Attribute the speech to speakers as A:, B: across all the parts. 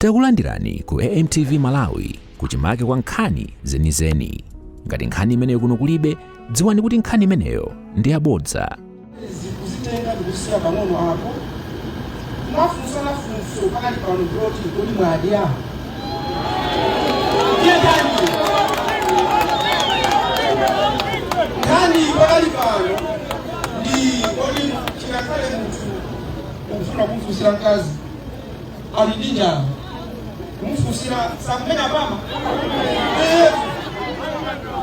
A: Takulandirani ku AMTV Malawi kuchimake kwa nkhani zenizeni. Ngati nkhani imeneyo kuno kulibe, dziwani kuti nkhani imeneyo ndi yabodza.
B: Zikutenga ndikusiya pang'ono apo. Mwafunsa funso pakati pano kuti kodi mwadya. Nkhani pakati pano ndi kodi chikakhale munthu ukufuna kumfunsira mkazi ali ndi njala. Kumfunsira sakumenya pama.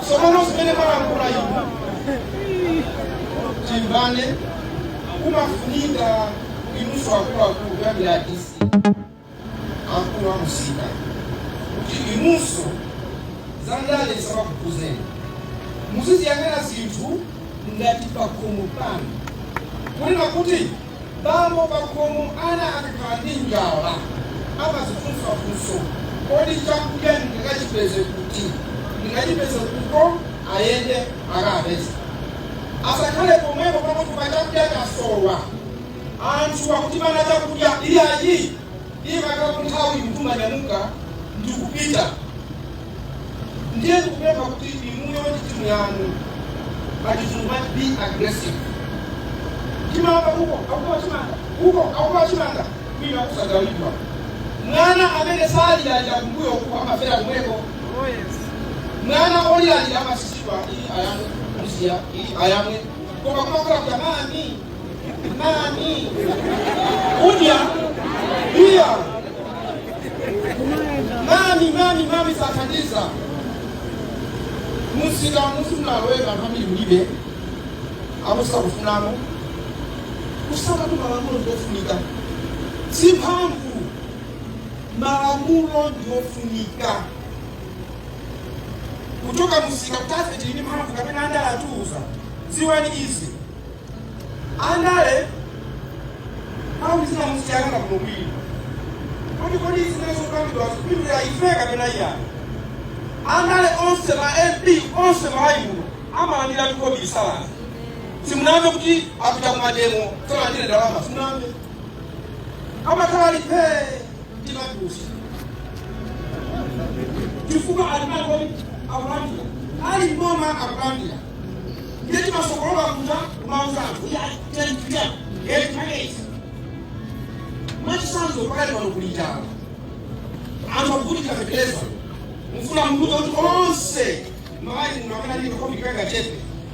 B: Somono zimene malankhula inu timbane kumafunika inuso akuluakulu kuyambira DC akulu amusika kuti inuso zandale zisakakupuzeni muziziyang'ana zinthu ngati pakhomo pano kunena kuti bambo pakhomo ana akakhala ndi njala amazifunsafunso kodi chakudya ndingachipeze kuti ndingachipeze kuko ayende akapeza asakhale pomwepo pakuti pachakudya chasowa anthu akuti mana chakudya iyayi ikakhala nthawi mtuma nyamuka ndikupita ndiye ndikupempha kuti inuyo ndi timu yanu must be aggressive. Chimanga huko akuwa chimanga kwina kusagawidwa mwana amene sali ali akumbuyo kuko amafera kumweko. Mwana oli ali amasisitwa ili ayamwe musiya ili ayamwe koma kumakula kuti mami udya iya mami sathandiza musika musunaloweka nthamili mulibe akusika kufunamo kusaka tu malamulo ndiofunika si mphamvu malamulo ndiofunika kutoka musika kutafiti ini mphamvu kapena andale atuuza ziwani izi andale au zina musiyanga kumubili kodi zinezokamidwa zipindula ife kapena iya andale onse ma MP onse malaimulo amalandira tuko bisala simunambe kuti apita kumademo talandire ndalama simunambe amakhala lipe ndimadusa tifuka alimali akulandira ali mboma akulandira ngeti masokolola kuta kumauzangu machisanzo pakati pano kulitala anthu akuvutika kutekeleza mfuna mbuto kuti onse mawali munamena ndi kakomiti kanga chepe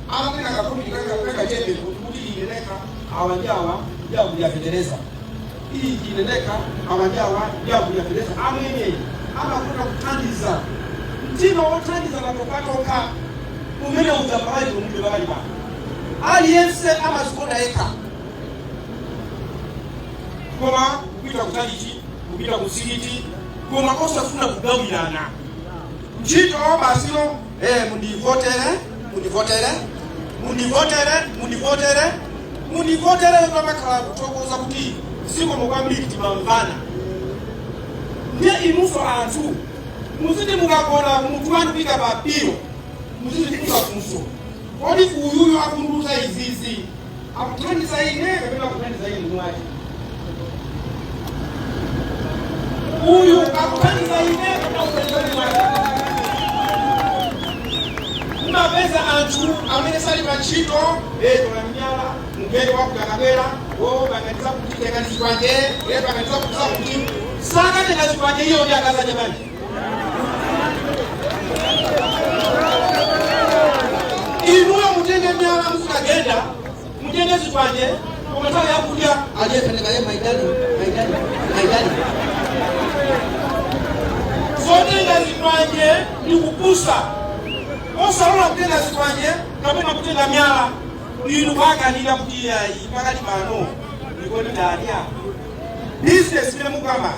B: amapena kakomiti kanga chepe kuti ineneka awanjawa ya kuyavetereza iyi ineneka awanjawa ya kuyavetereza amwenye amakuta kuthandiza mtima wothandiza matokatoka umene udzapali kumbe bali pa aliyense amazikonda yekha koma kupita kutalichi kupita kusikiti koma osafuna kugawirana ntchito basino mundivotere pamakhala kuthokoza kuti siko mokwambiri timamvana ndiye inuso anthu muziti mukagona munthu wanu pika papiro muziti kusafunso kodi uyuyu akunduza izizi akuthandiza ine kapena akuthandiza ine mwachi uyu akuthandiza ine kapena akuthandiza ine mwachi mapeza anthu amene sali pantchito tolamnyala mgeni wakudakabwera bakandiza kuti tenga chikwanje bakandiza kuza kuti sakatenga chikwanje iyo ndi akaza jamani inuyo mutenge myala musukagenda mutenge chikwanje komatala yakudya aliyependekaye maidani zotenga chikwanje ndi kupusa osalola kutenga chikwanje kapena kutenga myala inu kwakanira kuti iyayi pakati pano ndikoti ndadya business imene mukama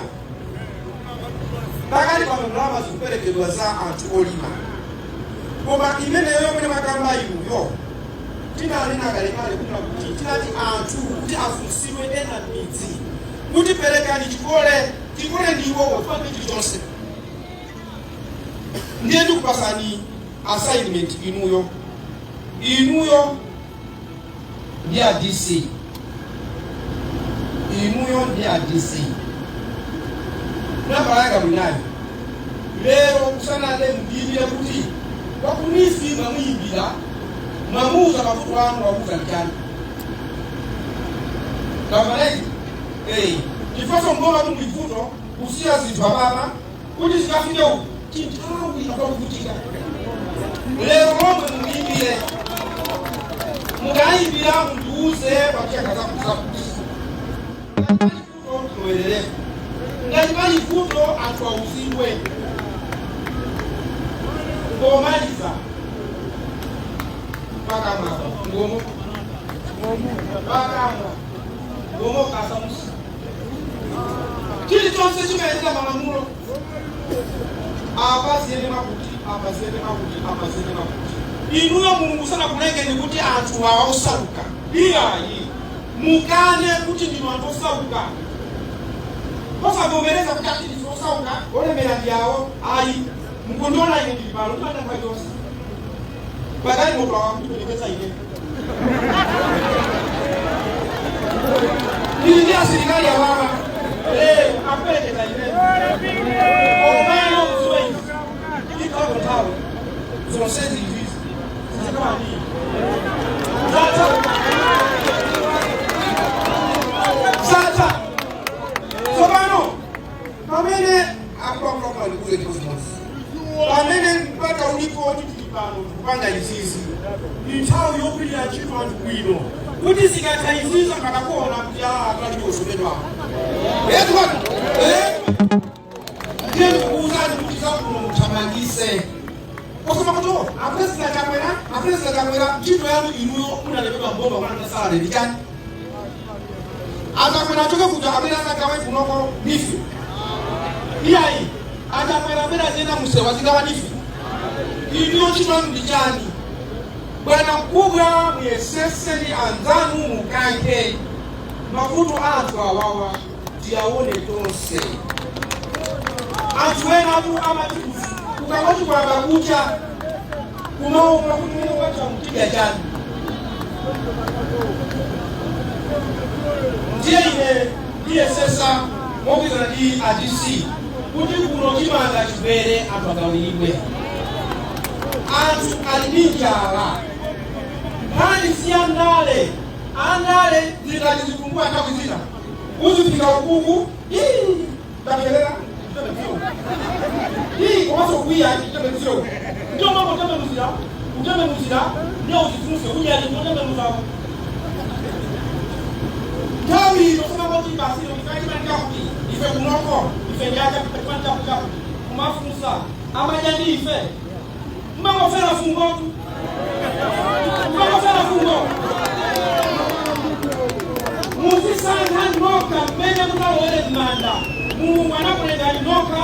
B: pakati pano ndalama zikuperekedwa za anthu olima koma imeneyo yomwe makamba inuyo tinanena kalekale kuna kuti tinati anthu kuti afunsidwe ena midzi kuti perekani chikole ndiwo wafake chilichonse ndiye ndikupasani assignment inuyo ndi a DC inuyo ndi a DC nabalanga binayo lero kusana le mbibira kuti wakunisi mwamuyimbira mwamuza mafuta wanu wamuza njani kamaleki kifaso mbona tu mwifuto kusia zitwa baba kuti zikafike uku kintawi inakuwa kuvutika lero momwe muyimbire mukayimbira mundiuze pakuchaka zakuzakuzi tuwelelefu ngati pali vuto anthu auzidwe ngomaliza pakamwa ngomo pakamwa ngomo kasamusi chilichonse chimayendera malamulo apa ziyende makuti apa ziyende makuti apa ziyende makuti inuyo mulungu sanakulengeni kuti anthu awa osauka iyayi mukane kuti ndinu anthu osauka osavomereza kuti ati ndinu osauka olemera ndyawo ayi mukundona ine ndili pano kupanda mphajonse pakali motola wakutipelekeza ine ndili ndi asilikali awawa apelekeza ine omeno mziwezi ikakotawe zonsezi ivizi zizikawani sasa sobano pamene akwakwakwa ndikuze cosmos pamene mpaka ulipo titipano kupanga izizi nthawi yokwirira ntchito anthu bwino kuti zikathayiziza pakakuona kuti ataliosomedwapo etwatu ndiye ndikukuuzani kuti zakuno muthamangise osoma kuto apurezida kamwera ntchito yanu inuyo munalekeka mbomba kwananga salale ndichani atakwera achoke kuti apera zagawe kunoko nifi iyayi atakwera pera zena musewa zigawa nifi inuyo ntchito yanu ndichani bwana mkubwa muyeseseni anzanu mukaike mavuto anthu awawa tiyawone tonse anthu ena tu amatibuzi ukakoti kwamba kucha kumaomba kuti mwacha mtiga chani ndiye ine ndiyesesa mokizana ndi ADC kuti kuno chimanga chibwere anthu agawulidwe anthu ali ndi njala nkhani siya ndale andale zikati zikumbua nthawi zina uzifika ukuku tapelera komanso kuiya chitembenuzirewo ndio mambo utembenuzira ndio uzifunse unyati utembenuzako nthawi ino kuti basiro ifaichimanikakuti ife kunoko ife ndiacha kupatipanitakuchaku kumafunsa amajani ife mmangofera fungotu muzisanga noka mmene mutawere manda mulungu anakulenga noka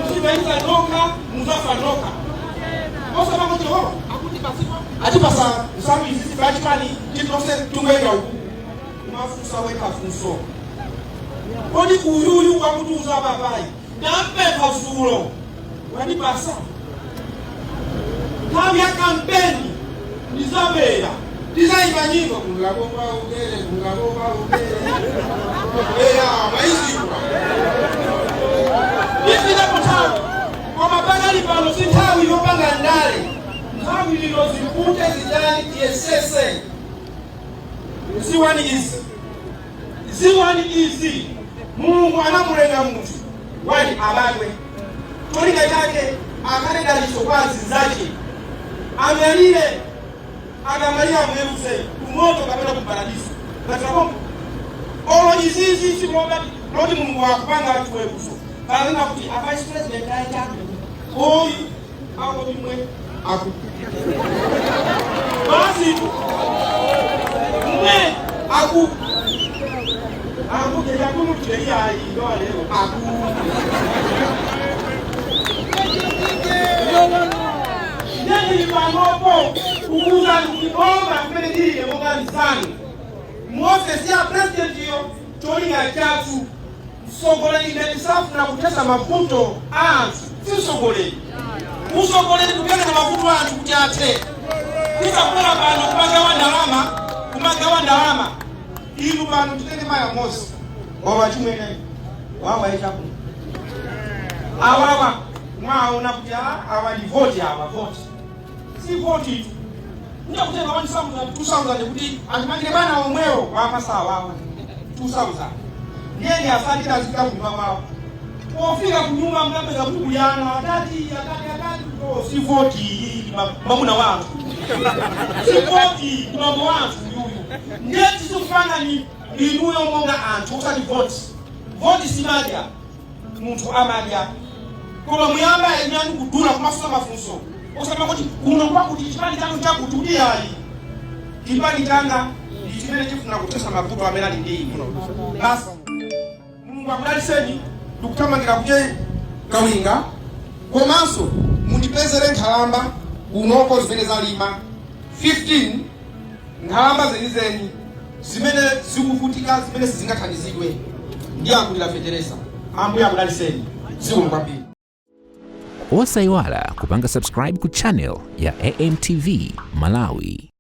B: musibaiza noka muzafa noka osaba kuti ho akuti pasiko atipasa nsamu izi bachimani titose tungwenda uku kumafunsa weka funso kodi kuyuyu kwakutuza babayi nampepa zulo wadipasa nthawi ya kampeni ndizabera ndizayimba nyimbo kungakomba ugere maizikwa ifika kuthawi koma pakali pano si nthawi yopanga ndale nthawi lino zikute zidani tiyesese ziwani izi mulungu anamulenga munthu wali abadwe cholinga chake akanedaliso kwa azinzake amyalire akamaliya mweruze kumoto kapena kuparadiso ngatilakomba olo izizi simobati loti mulungu wakupanga atuweruso kalina kuti vice president aitabe oyu akotimwe aku basitu mwe aku kejakumutuleiyayi ndowalero aku ndiyipanopo ukuza kuomba kumene ndiliye mokalizana muofesi ya president iyo cholinga chatu msogoleri ndisafuna kutesa mavuto anthu siusogoleri usogoleri kupyana na mavuto anthu kuti athe tisakubwera pano kumagawa ndalama inu pano titenge maya mosi wawa chimwene wawa echakuno awawa mwaona kuti awa ndi voti awa voti si voti ndio kutenga 2000 kuti atimangire bana omwewo wamasawa 2000 ndiye asali azika kunyuma wao ofika kunyuma mnapeza kuti kuyana atati si voti mamuna wangu si voti mambo wangu yuyu ndiye tisufana ni inuyo monga anthu usati voti simadya munthu amadya koma muyamba enyani kudula kumafuna mafunso osama kuti kuno kwakuti chipani chanu chakuti kuti ali chipani changa ndi chimene chifuna kutesa mavuto amene ali ndi ine basi Mulungu akudaliseni ndikuthamangira kuti Kawinga komanso mundipezere nkhalamba kunoko zimene zalima 15 nkhalamba zenizeni zimene zikuvutika zimene sizingathandizidwe ndi akulira Fetereza ambuye akudaliseni zikomo kwambiri.
A: Osayiwala kupanga subscribe ku channel ya AMTV Malawi.